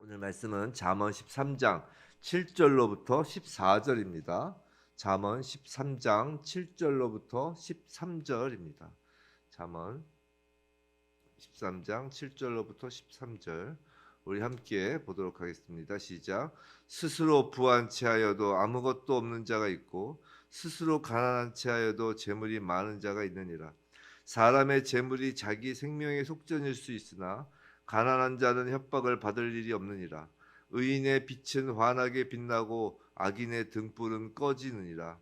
오늘 말씀은 잠언 13장 7절로부터 14절입니다. 잠언 13장 7절로부터 13절입니다. 잠언 13장 7절로부터 13절 우리 함께 보도록 하겠습니다. 시작. 스스로 부한 채하여도 아무것도 없는 자가 있고 스스로 가난한 채하여도 재물이 많은 자가 있느니라. 사람의 재물이 자기 생명의 속전일 수 있으나 가난한 자는 협박을 받을 일이 없느니라. 의인의 빛은 환하게 빛나고 악인의 등불은 꺼지느니라.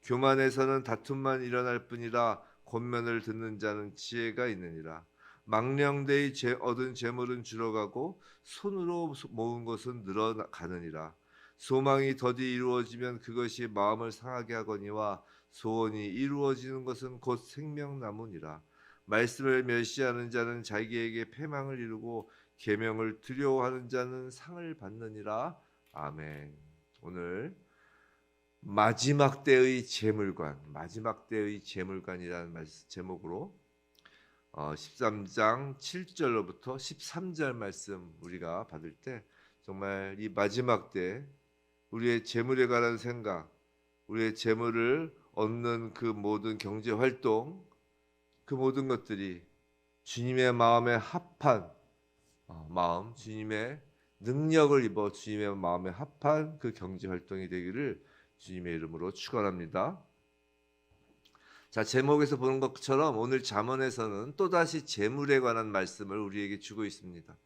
교만에서는 다툼만 일어날 뿐이라 권면을 듣는 자는 지혜가 있느니라. 망령되이 얻은 재물은 줄어가고 손으로 모은 것은 늘어가느니라. 소망이 더디 이루어지면 그것이 마음을 상하게 하거니와 소원이 이루어지는 것은 곧 생명나무니라. 말씀을 멸시하는 자는 자기에게 패망을 이루고 계명을 두려워하는 자는 상을 받느니라. 아멘. 오늘 마지막 때의 재물관이라는 제목으로 13장 7절로부터 13절 말씀 우리가 받을 때 정말 이 마지막 때 우리의 재물에 관한 생각, 우리의 재물을 얻는 그 모든 경제 활동, 그 모든 것들이 주님의 마음에 합한 마음, 주님의 능력을 입어 주님의 마음에 합한 그 경제 활동이 되기를 주님의 이름으로 축원합니다. 자, 제목에서 보는 것처럼 오늘 잠언에서는 또다시 재물에 관한 말씀을 우리에게 주고 있습니다.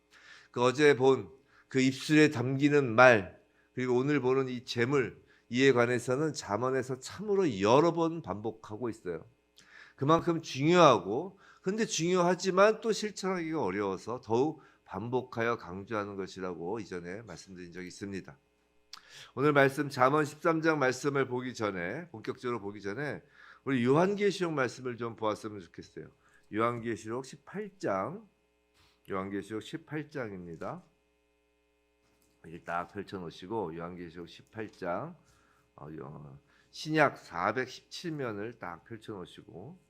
그 어제 본 그 입술에 담기는 말, 그리고 오늘 보는 이 재물, 이에 관해서는 잠언에서 참으로 여러 번 반복하고 있어요. 그만큼 중요하고, 근데 중요하지만 또 실천하기가 어려워서 더욱 반복하여 강조하는 것이라고 이전에 말씀드린 적이 있습니다. 오늘 말씀 잠언 13장 말씀을 본격적으로 보기 전에 우리 요한계시록 말씀을 좀 보았으면 좋겠어요. 요한계시록 18장입니다. 이렇게 딱 펼쳐놓으시고 요한계시록 18장 신약 417면을 딱 펼쳐놓으시고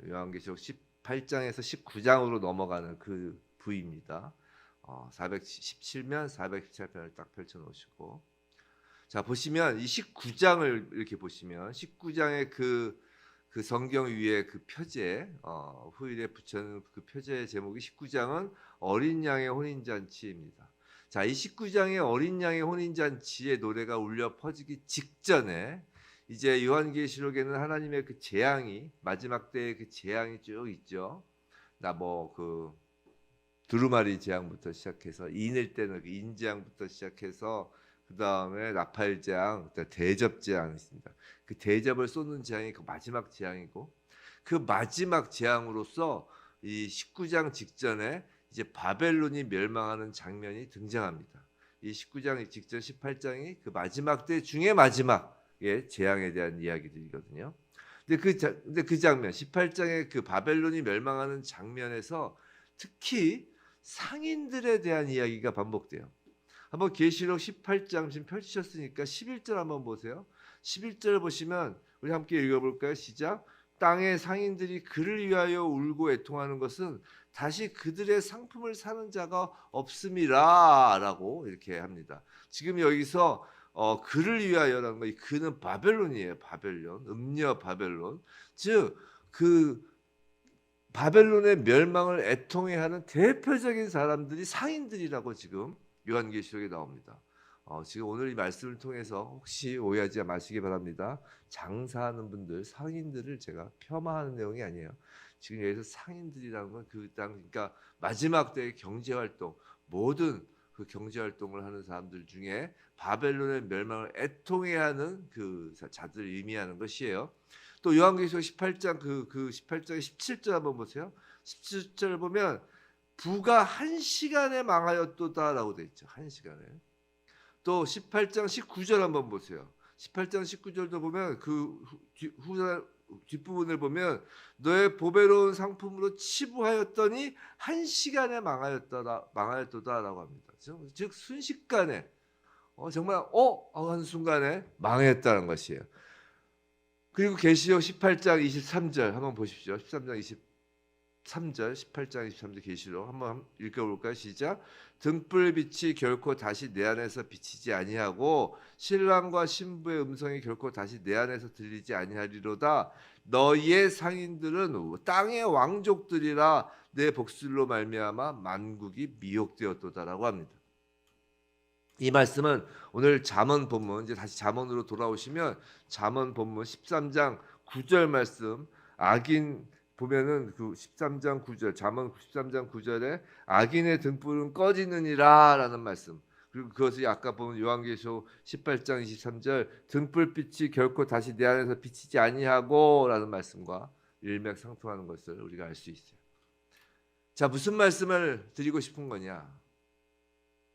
요한계시록 18장에서 19장으로 넘어가는 그 부위입니다. 417면 417편을 딱 펼쳐놓으시고 자 보시면 이 19장을 이렇게 보시면 19장의 그 성경 위에 그 표제 후일에 붙여놓은 그 표제의 제목이 19장은 어린 양의 혼인잔치입니다. 자, 이 19장의 어린 양의 혼인잔치의 노래가 울려 퍼지기 직전에 이제 요한계시록에는 하나님의 그 재앙이 마지막 때의 그 재앙이 쭉 있죠. 그 두루마리 재앙부터 시작해서 인일 때는 그 인재앙부터 시작해서 그 다음에 나팔 재앙, 대접 재앙이 있습니다. 그 대접을 쏟는 재앙이 그 마지막 재앙이고 그 마지막 재앙으로서 이 19장 직전에 이제 바벨론이 멸망하는 장면이 등장합니다. 이 19장 직전 18장이 그 마지막 때 중에 마지막의 재앙에 대한 이야기들이거든요. 근데 그 장면 18장의 그 바벨론이 멸망하는 장면에서 특히 상인들에 대한 이야기가 반복돼요. 한번 계시록 18장 지금 펼치셨으니까 11절 한번 보세요. 11절 보시면 우리 함께 읽어볼까요? 시작. 땅의 상인들이 그를 위하여 울고 애통하는 것은 다시 그들의 상품을 사는 자가 없음이라 라고 이렇게 합니다. 지금 여기서 그를 위하여라는 거, 그는 바벨론이에요. 바벨론, 음녀 바벨론. 즉 그 바벨론의 멸망을 애통해하는 대표적인 사람들이 상인들이라고 지금 요한계시록에 나옵니다. 지금 오늘 이 말씀을 통해서 혹시 오해하지 마시기 바랍니다. 장사하는 분들, 상인들을 제가 폄하하는 내용이 아니에요. 지금 여기서 상인들이라는 건 그러니까 마지막 때의 경제활동, 모든 그 경제활동을 하는 사람들 중에 바벨론의 멸망을 애통해하는 그 자들을 의미하는 것이에요. 또 요한계시록 18장 그 18장의 17절 한번 보세요. 17절 보면 부가 1시간에 망하였도다라고 돼 있죠. 1시간에. 또 18장 19절 한번 보세요. 18장 19절도 보면 그 뒷부분을 보면 너의 보배로운 상품으로 치부하였더니 1시간에 망하였도다라고 합니다. 즉 순식간에 정말 하는 순간에 망했다는 것이에요. 그리고 계시록 18장 23절 한번 보십시오. 13장 23절 18장 23절 계시록 한번 읽어볼까요? 시작. 등불빛이 결코 다시 내 안에서 비치지 아니하고 신랑과 신부의 음성이 결코 다시 내 안에서 들리지 아니하리로다. 너희의 상인들은 땅의 왕족들이라 내 복술로 말미암아 만국이 미혹되었도다라고 합니다. 이 말씀은 오늘 잠언 본문, 이제 다시 잠언으로 돌아오시면 잠언 본문 13장 9절 말씀, 악인 보면은 그 13장 9절, 잠언 13장 9절에 악인의 등불은 꺼지느니라라는 말씀. 그리고 그것이 아까 본 요한계시록 18장 23절 등불빛이 결코 다시 내 안에서 비치지 아니하고라는 말씀과 일맥상통하는 것을 우리가 알 수 있어요. 자, 무슨 말씀을 드리고 싶은 거냐?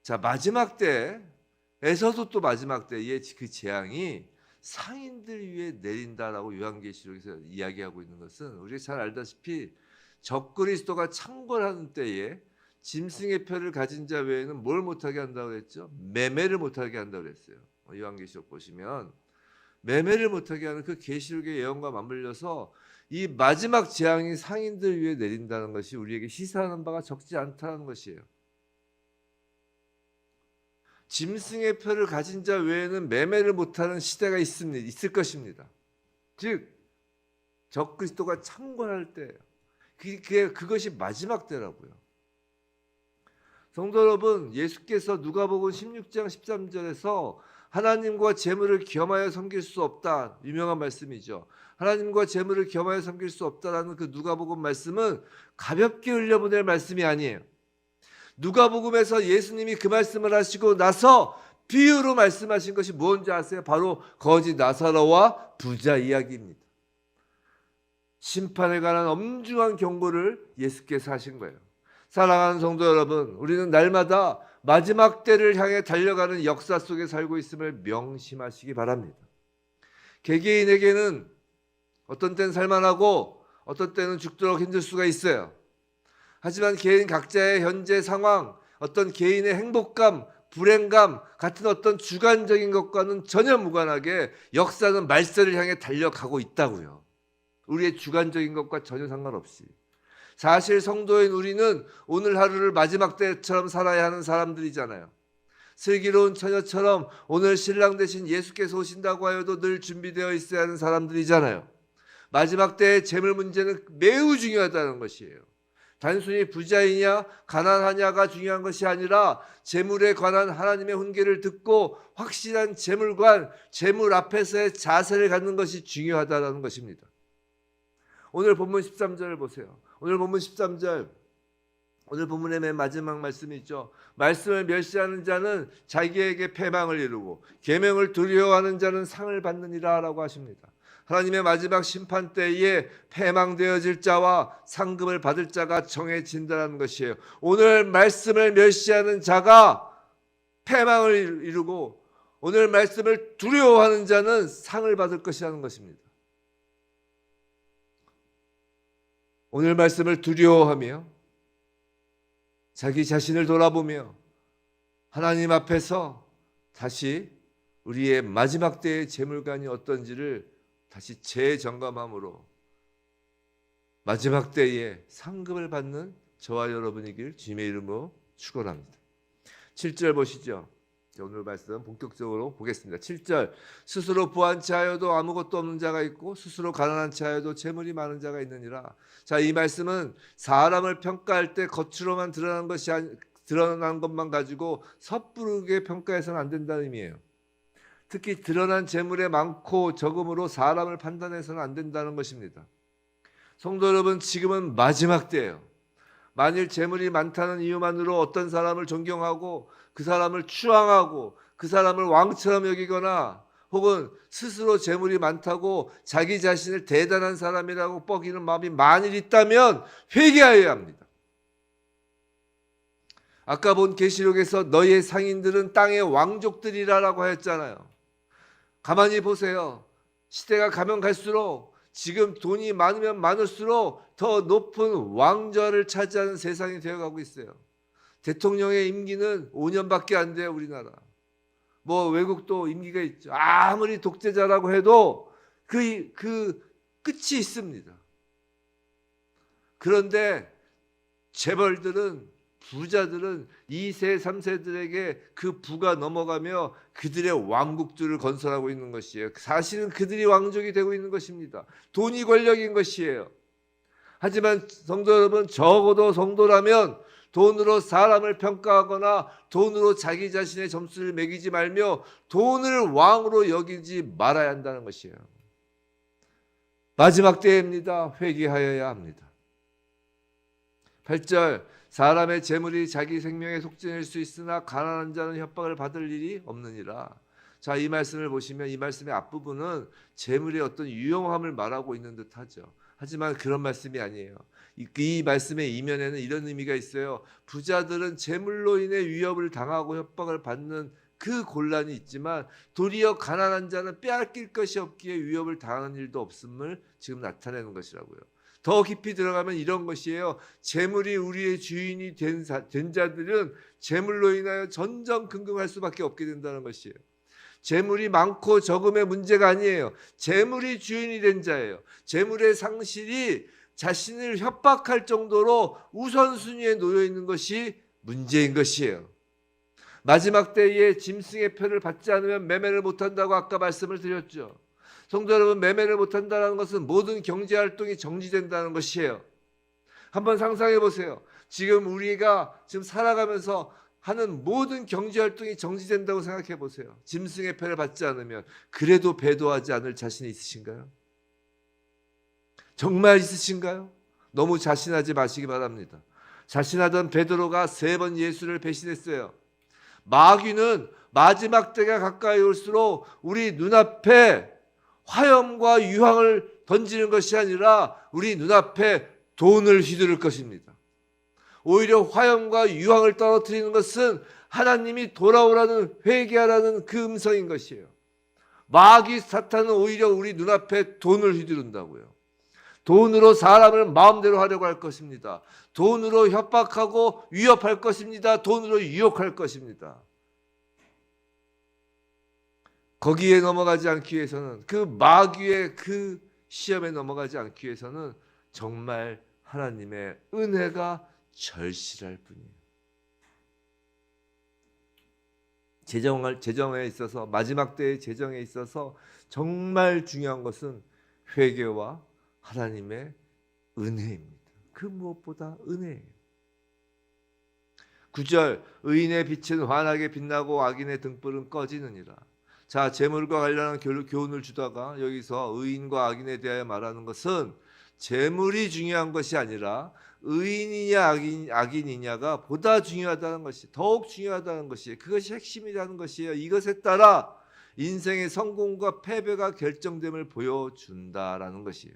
자, 마지막 때에서도 또 마지막 때의 그 재앙이 상인들 위에 내린다라고 요한계시록에서 이야기하고 있는 것은 우리가 잘 알다시피 적그리스도가 창궐하는 때에 짐승의 표를 가진 자 외에는 뭘 못하게 한다고 했죠? 매매를 못하게 한다고 했어요. 요한계시록 보시면 매매를 못하게 하는 그 계시록의 예언과 맞물려서 이 마지막 재앙이 상인들 위에 내린다는 것이 우리에게 시사하는 바가 적지 않다는 것이에요. 짐승의 표를 가진 자 외에는 매매를 못하는 시대가 있을 것입니다. 즉 적그리스도가 창궐할 때예요. 그것이 마지막 때라고요. 성도 여러분, 예수께서 누가복음 16장 13절에서 하나님과 재물을 겸하여 섬길 수 없다, 유명한 말씀이죠. 하나님과 재물을 겸하여 섬길 수 없다라는 그 누가복음 말씀은 가볍게 흘려보낼 말씀이 아니에요. 누가복음에서 예수님이 그 말씀을 하시고 나서 비유로 말씀하신 것이 무엇인지 아세요? 바로 거지 나사로와 부자 이야기입니다. 심판에 관한 엄중한 경고를 예수께서 하신 거예요. 사랑하는 성도 여러분, 우리는 날마다 마지막 때를 향해 달려가는 역사 속에 살고 있음을 명심하시기 바랍니다. 개개인에게는 어떤 때는 살만하고 어떤 때는 죽도록 힘들 수가 있어요. 하지만 개인 각자의 현재 상황, 어떤 개인의 행복감, 불행감 같은 어떤 주관적인 것과는 전혀 무관하게 역사는 말세를 향해 달려가고 있다고요. 우리의 주관적인 것과 전혀 상관없이. 사실 성도인 우리는 오늘 하루를 마지막 때처럼 살아야 하는 사람들이잖아요. 슬기로운 처녀처럼 오늘 신랑 되신 예수께서 오신다고 하여도 늘 준비되어 있어야 하는 사람들이잖아요. 마지막 때의 재물 문제는 매우 중요하다는 것이에요. 단순히 부자이냐 가난하냐가 중요한 것이 아니라 재물에 관한 하나님의 훈계를 듣고 확실한 재물관, 재물 앞에서의 자세를 갖는 것이 중요하다는 것입니다. 오늘 본문 13절을 보세요. 오늘 본문 13절, 오늘 본문의 맨 마지막 말씀이 있죠. 말씀을 멸시하는 자는 자기에게 패망을 이루고 계명을 두려워하는 자는 상을 받느니라 라고 하십니다. 하나님의 마지막 심판 때에 패망되어질 자와 상급을 받을 자가 정해진다는 것이에요. 오늘 말씀을 멸시하는 자가 패망을 이루고 오늘 말씀을 두려워하는 자는 상을 받을 것이라는 것입니다. 오늘 말씀을 두려워하며 자기 자신을 돌아보며 하나님 앞에서 다시 우리의 마지막 때의 재물관이 어떤지를 다시 재점검함으로 마지막 때에 상급을 받는 저와 여러분이길 주님의 이름으로 축원합니다. 7절 보시죠. 오늘 말씀 본격적으로 보겠습니다. 7절, 스스로 부한 채하여도 아무것도 없는 자가 있고 스스로 가난한 채하여도 재물이 많은 자가 있느니라. 자, 이 말씀은 사람을 평가할 때 겉으로만 드러난 것만 가지고 섣부르게 평가해서는 안 된다는 의미예요. 특히 드러난 재물의 많고 적음으로 사람을 판단해서는 안 된다는 것입니다. 성도 여러분, 지금은 마지막 때예요. 만일 재물이 많다는 이유만으로 어떤 사람을 존경하고 그 사람을 추앙하고 그 사람을 왕처럼 여기거나 혹은 스스로 재물이 많다고 자기 자신을 대단한 사람이라고 뻐기는 마음이 만일 있다면 회개하여야 합니다. 아까 본 계시록에서 너희의 상인들은 땅의 왕족들이라고 하였잖아요. 가만히 보세요. 시대가 가면 갈수록 지금 돈이 많으면 많을수록 더 높은 왕좌를 차지하는 세상이 되어가고 있어요. 대통령의 임기는 5년밖에 안 돼요, 우리나라. 뭐 외국도 임기가 있죠. 아무리 독재자라고 해도 그 끝이 있습니다. 그런데 재벌들은, 부자들은 2세, 3세들에게 그 부가 넘어가며 그들의 왕국들을 건설하고 있는 것이에요. 사실은 그들이 왕족이 되고 있는 것입니다. 돈이 권력인 것이에요. 하지만 성도 여러분, 적어도 성도라면 돈으로 사람을 평가하거나 돈으로 자기 자신의 점수를 매기지 말며 돈을 왕으로 여기지 말아야 한다는 것이에요. 마지막 때입니다. 회개하여야 합니다. 8절, 사람의 재물이 자기 생명에 속죄할 수 있으나 가난한 자는 협박을 받을 일이 없느니라. 자, 이 말씀을 보시면 이 말씀의 앞부분은 재물의 어떤 유용함을 말하고 있는 듯하죠. 하지만 그런 말씀이 아니에요. 이 말씀의 이면에는 이런 의미가 있어요. 부자들은 재물로 인해 위협을 당하고 협박을 받는 그 곤란이 있지만 도리어 가난한 자는 빼앗길 것이 없기에 위협을 당하는 일도 없음을 지금 나타내는 것이라고요. 더 깊이 들어가면 이런 것이에요. 재물이 우리의 주인이 된 자들은 재물로 인하여 전전긍긍할 수밖에 없게 된다는 것이에요. 재물이 많고 적음의 문제가 아니에요. 재물이 주인이 된 자예요. 재물의 상실이 자신을 협박할 정도로 우선순위에 놓여 있는 것이 문제인 것이에요. 마지막 때에 짐승의 표를 받지 않으면 매매를 못한다고 아까 말씀을 드렸죠. 성도 여러분, 매매를 못한다는 것은 모든 경제활동이 정지된다는 것이에요. 한번 상상해 보세요. 지금 우리가 지금 살아가면서 하는 모든 경제활동이 정지된다고 생각해 보세요. 짐승의 표를 받지 않으면. 그래도 배도하지 않을 자신이 있으신가요? 정말 있으신가요? 너무 자신하지 마시기 바랍니다. 자신하던 베드로가 3번 예수를 배신했어요. 마귀는 마지막 때가 가까이 올수록 우리 눈앞에 화염과 유황을 던지는 것이 아니라 우리 눈앞에 돈을 휘두를 것입니다. 오히려 화염과 유황을 떨어뜨리는 것은 하나님이 돌아오라는, 회개하라는 그 음성인 것이에요. 마귀 사탄은 오히려 우리 눈앞에 돈을 휘두른다고요. 돈으로 사람을 마음대로 하려고 할 것입니다. 돈으로 협박하고 위협할 것입니다. 돈으로 유혹할 것입니다. 거기에 넘어가지 않기 위해서는, 그 마귀의 그 시험에 넘어가지 않기 위해서는 정말 하나님의 은혜가 절실할 뿐이에요. 재정에 있어서, 마지막 때의 재정에 있어서 정말 중요한 것은 회개와 하나님의 은혜입니다. 그 무엇보다 은혜예요. 9절, 의인의 빛은 환하게 빛나고 악인의 등불은 꺼지느니라. 자, 재물과 관련한 교훈을 주다가 여기서 의인과 악인에 대하여 말하는 것은 재물이 중요한 것이 아니라 의인이냐 악인이냐가 보다 중요하다는 것이, 더욱 중요하다는 것이, 그것이 핵심이라는 것이에요. 이것에 따라 인생의 성공과 패배가 결정됨을 보여준다라는 것이에요.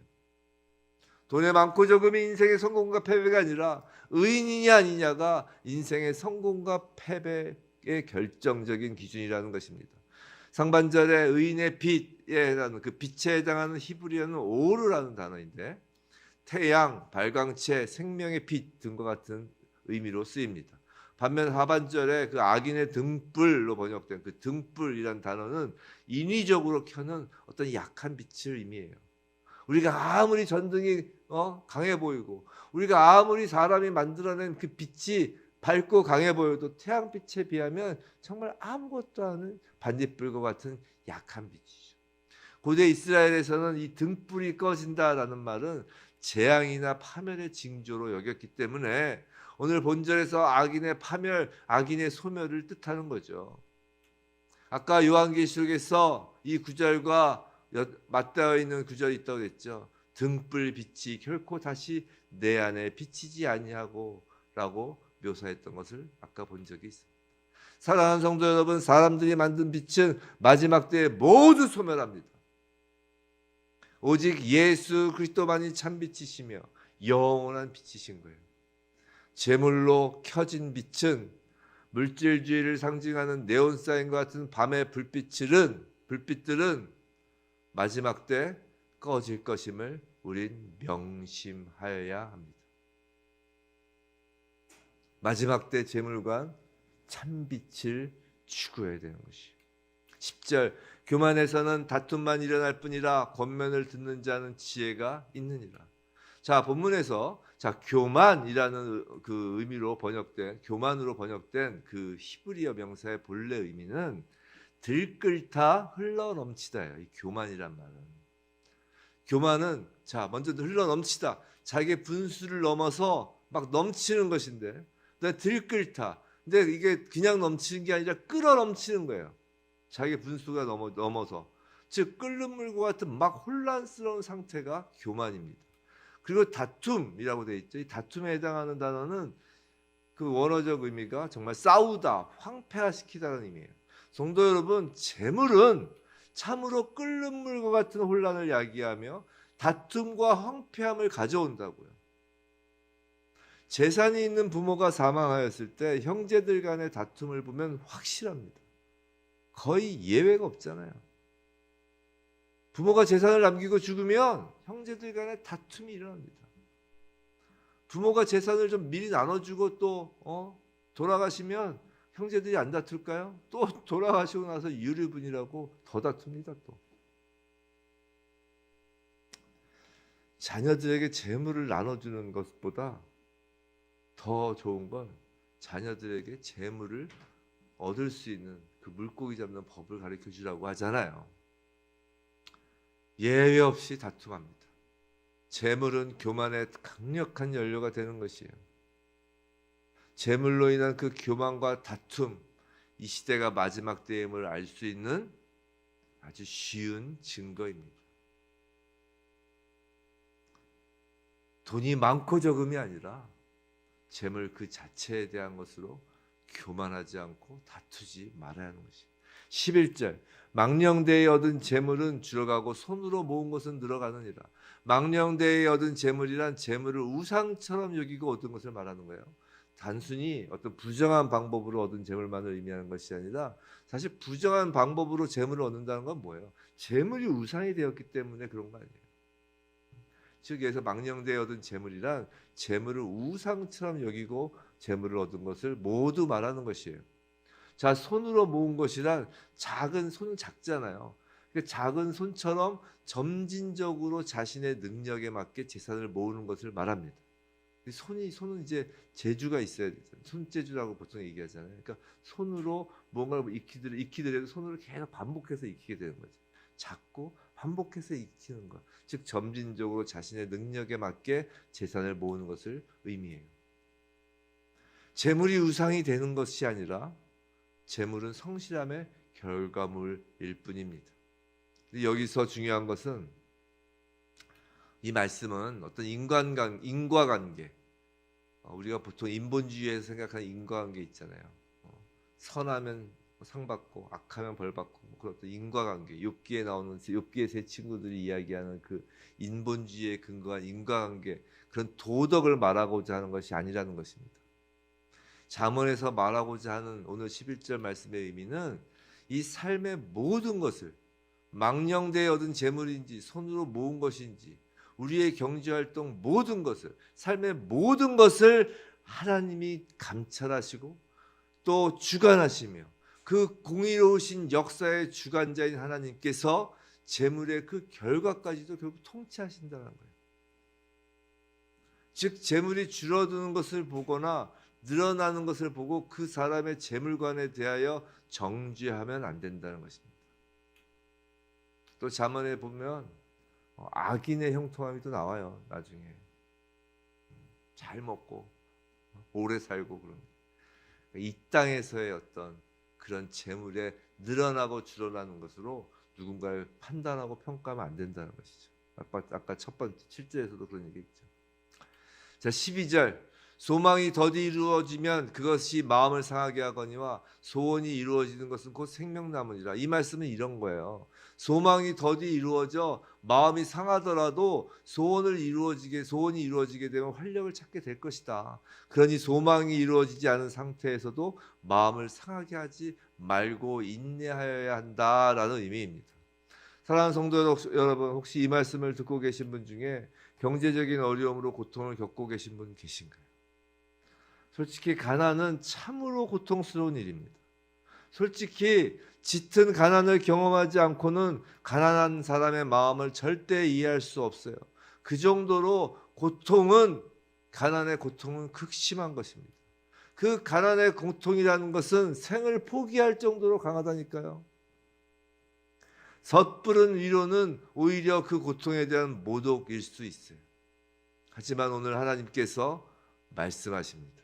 돈의 많고 적음이 인생의 성공과 패배가 아니라 의인이냐 아니냐가 인생의 성공과 패배의 결정적인 기준이라는 것입니다. 상반절에 의인의 빛에 해당하는, 그 빛에 해당하는 히브리어는 오르라는 단어인데 태양, 발광체, 생명의 빛 등과 같은 의미로 쓰입니다. 반면 하반절에 그 악인의 등불로 번역된 그 등불이라는 단어는 인위적으로 켜는 어떤 약한 빛을 의미해요. 우리가 아무리 전등이 강해 보이고 우리가 아무리 사람이 만들어낸 그 빛이 밝고 강해 보여도 태양빛에 비하면 정말 아무것도 아닌 반딧불과 같은 약한 빛이죠. 고대 이스라엘에서는 이 등불이 꺼진다라는 말은 재앙이나 파멸의 징조로 여겼기 때문에 오늘 본절에서 악인의 파멸, 악인의 소멸을 뜻하는 거죠. 아까 요한계시록에서 이 구절과 맞닿아 있는 구절이 있다고 했죠. 등불 빛이 결코 다시 내 안에 비치지 아니하고 라고 묘사했던 것을 아까 본 적이 있습니다. 사랑하는 성도 여러분, 사람들이 만든 빛은 마지막 때에 모두 소멸합니다. 오직 예수 그리스도만이 참 빛이시며 영원한 빛이신 거예요. 제물로 켜진 빛은 물질주의를 상징하는 네온사인과 같은 밤의 불빛들은 마지막 때 꺼질 것임을 우린 명심하여야 합니다. 마지막 때 제물관 참빛을 추구해야 되는 것이에요. 10절, 교만에서는 다툼만 일어날 뿐이라 권면을 듣는 자는 지혜가 있느니라. 자, 본문에서 자, 교만이라는 그 의미로 번역된, 교만으로 번역된 그 히브리어 명사의 본래 의미는 들끓다 흘러 넘치다예요. 이 교만이란 말은. 교만은 자, 먼저 흘러 넘치다. 자기의 분수를 넘어서 막 넘치는 것인데, 들끓다. 근데 이게 그냥 넘치는 게 아니라 끌어 넘치는 거예요. 자기 분수가 넘어서. 즉 끓는 물과 같은 막 혼란스러운 상태가 교만입니다. 그리고 다툼이라고 되어 있죠. 이 다툼에 해당하는 단어는 그 원어적 의미가 정말 싸우다, 황폐화시키다는 의미예요. 성도 여러분, 재물은 참으로 끓는 물과 같은 혼란을 야기하며 다툼과 황폐함을 가져온다고요. 재산이 있는 부모가 사망하였을 때 형제들 간의 다툼을 보면 확실합니다. 거의 예외가 없잖아요. 부모가 재산을 남기고 죽으면 형제들 간에 다툼이 일어납니다. 부모가 재산을 좀 미리 나눠주고 또 돌아가시면 형제들이 안 다툴까요? 또 돌아가시고 나서 유류분이라고 더 다툽니다. 또 자녀들에게 재물을 나눠주는 것보다 더 좋은 건 자녀들에게 재물을 얻을 수 있는 그 물고기 잡는 법을 가르쳐 주라고 하잖아요. 예외 없이 다툼합니다. 재물은 교만의 강력한 연료가 되는 것이에요. 재물로 인한 그 교만과 다툼, 이 시대가 마지막 때임을 알 수 있는 아주 쉬운 증거입니다. 돈이 많고 적음이 아니라 재물 그 자체에 대한 것으로 교만하지 않고 다투지 말아야 하는 것이에요. 11절 망령되이 얻은 재물은 줄어가고 손으로 모은 것은 늘어가느니라. 망령되이 얻은 재물이란 재물을 우상처럼 여기고 얻은 것을 말하는 거예요. 단순히 어떤 부정한 방법으로 얻은 재물만을 의미하는 것이 아니라 사실 부정한 방법으로 재물을 얻는다는 건 뭐예요? 재물이 우상이 되었기 때문에 그런 거 아니에요. 즉 여기서 망령되이 얻은 재물이란 재물을 우상처럼 여기고 재물을 얻은 것을 모두 말하는 것이에요. 자, 손으로 모은 것이란 작은 손은 작잖아요. 그 작은 손처럼 점진적으로 자신의 능력에 맞게 재산을 모으는 것을 말합니다. 손은 이제 재주가 있어야 되잖아요. 손재주라고 보통 얘기하잖아요. 그러니까 손으로 뭔가를 익히더라도 손으로 계속 반복해서 익히게 되는 거죠. 작고 반복해서 익히는 것. 즉 점진적으로 자신의 능력에 맞게 재산을 모으는 것을 의미해요. 재물이 우상이 되는 것이 아니라 재물은 성실함의 결과물일 뿐입니다. 여기서 중요한 것은 이 말씀은 어떤 인과관계, 우리가 보통 인본주의에서 생각하는 인과관계 있잖아요. 선하면 상 받고 악하면 벌 받고 그런 어떤 인과관계, 욥기에 나오는 욥기의 세 친구들이 이야기하는 그 인본주의에 근거한 인과관계, 그런 도덕을 말하고자 하는 것이 아니라는 것입니다. 잠언에서 말하고자 하는 오늘 11절 말씀의 의미는 이 삶의 모든 것을 망령되이 얻은 재물인지 손으로 모은 것인지 우리의 경제활동 모든 것을, 삶의 모든 것을 하나님이 감찰하시고 또 주관하시며 그 공의로우신 역사의 주관자인 하나님께서 재물의 그 결과까지도 결국 통치하신다는 거예요. 즉 재물이 줄어드는 것을 보거나 늘어나는 것을 보고 그 사람의 재물관에 대하여 정죄하면 안 된다는 것입니다. 또 잠언에 보면 악인의 형통함이 또 나와요. 나중에 잘 먹고 오래 살고 그런 이 땅에서의 어떤 그런 재물에 늘어나고 줄어나는 것으로 누군가를 판단하고 평가하면 안 된다는 것이죠. 아까 첫 번째 7절에서도 그런 얘기 있죠. 자, 12절 소망이 더디 이루어지면 그것이 마음을 상하게 하거니와 소원이 이루어지는 것은 곧 생명나무니라. 이 말씀은 이런 거예요. 소망이 더디 이루어져 마음이 상하더라도 소원이 이루어지게 되면 활력을 찾게 될 것이다. 그러니 소망이 이루어지지 않은 상태에서도 마음을 상하게 하지 말고 인내하여야 한다라는 의미입니다. 사랑하는 성도 여러분, 혹시 이 말씀을 듣고 계신 분 중에 경제적인 어려움으로 고통을 겪고 계신 분 계신가요? 솔직히 가난은 참으로 고통스러운 일입니다. 솔직히 짙은 가난을 경험하지 않고는 가난한 사람의 마음을 절대 이해할 수 없어요. 그 정도로 고통은 가난의 고통은 극심한 것입니다. 그 가난의 고통이라는 것은 생을 포기할 정도로 강하다니까요. 섣부른 위로는 오히려 그 고통에 대한 모독일 수 있어요. 하지만 오늘 하나님께서 말씀하십니다.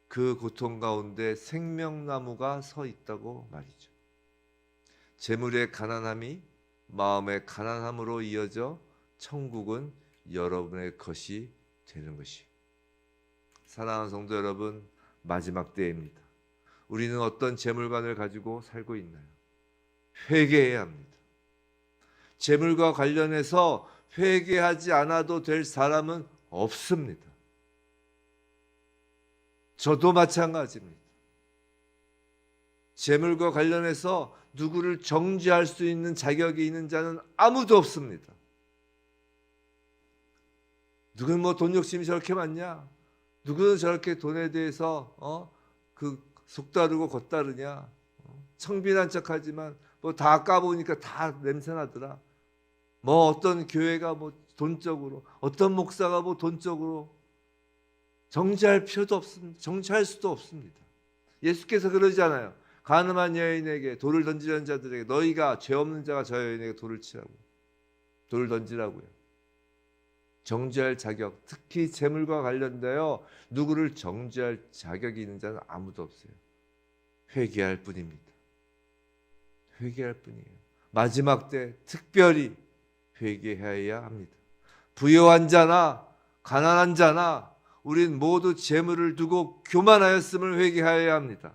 그 고통 가운데 생명나무가 서 있다고 말이죠. 재물의 가난함이 마음의 가난함으로 이어져 천국은 여러분의 것이 되는 것이. 사랑하는 성도 여러분, 마지막 때입니다. 우리는 어떤 재물관을 가지고 살고 있나요? 회개해야 합니다. 재물과 관련해서 회개하지 않아도 될 사람은 없습니다. 저도 마찬가지입니다. 재물과 관련해서 누구를 정죄할 수 있는 자격이 있는 자는 아무도 없습니다. 누구는 뭐 돈 욕심이 저렇게 많냐? 누구는 저렇게 돈에 대해서 그 속다르고 겉다르냐? 청빈한 척하지만 뭐 다 까보니까 다 냄새 나더라. 뭐 어떤 교회가 뭐 돈적으로, 어떤 목사가 뭐 돈적으로. 정죄할 필요도 없습니다. 정죄할 수도 없습니다. 예수께서 그러잖아요. 가늠한 여인에게 돌을 던지려는 자들에게 너희가 죄 없는 자가 저 여인에게 돌을 치라고, 돌을 던지라고요. 정죄할 자격, 특히 재물과 관련되어 누구를 정죄할 자격이 있는 자는 아무도 없어요. 회개할 뿐입니다. 회개할 뿐이에요. 마지막 때 특별히 회개해야 합니다. 부유한 자나 가난한 자나 우린 모두 재물을 두고 교만하였음을 회개하여야 합니다.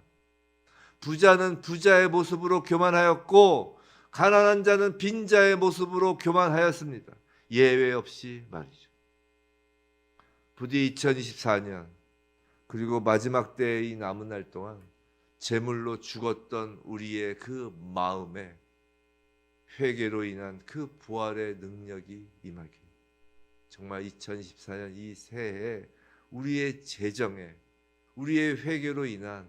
부자는 부자의 모습으로 교만하였고 가난한 자는 빈자의 모습으로 교만하였습니다. 예외 없이 말이죠. 부디 2024년 그리고 마지막 때의 이 남은 날 동안 재물로 죽었던 우리의 그 마음에 회개로 인한 그 부활의 능력이 임하게, 정말 2024년 이 새해에 우리의 재정에, 우리의 회개로 인한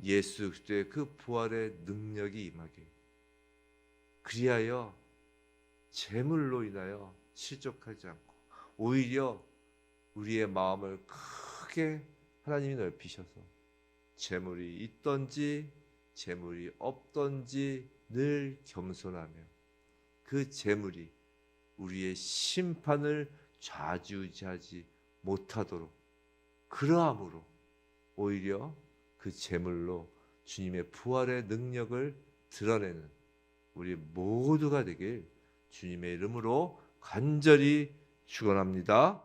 예수 그리스도의 그 부활의 능력이 임하게, 그리하여 재물로 인하여 실족하지 않고 오히려 우리의 마음을 크게 하나님이 넓히셔서 재물이 있든지 재물이 없든지 늘 겸손하며 그 재물이 우리의 심판을 좌지우지하지 못하도록, 그러함으로 오히려 그 재물로 주님의 부활의 능력을 드러내는 우리 모두가 되길 주님의 이름으로 간절히 축원합니다.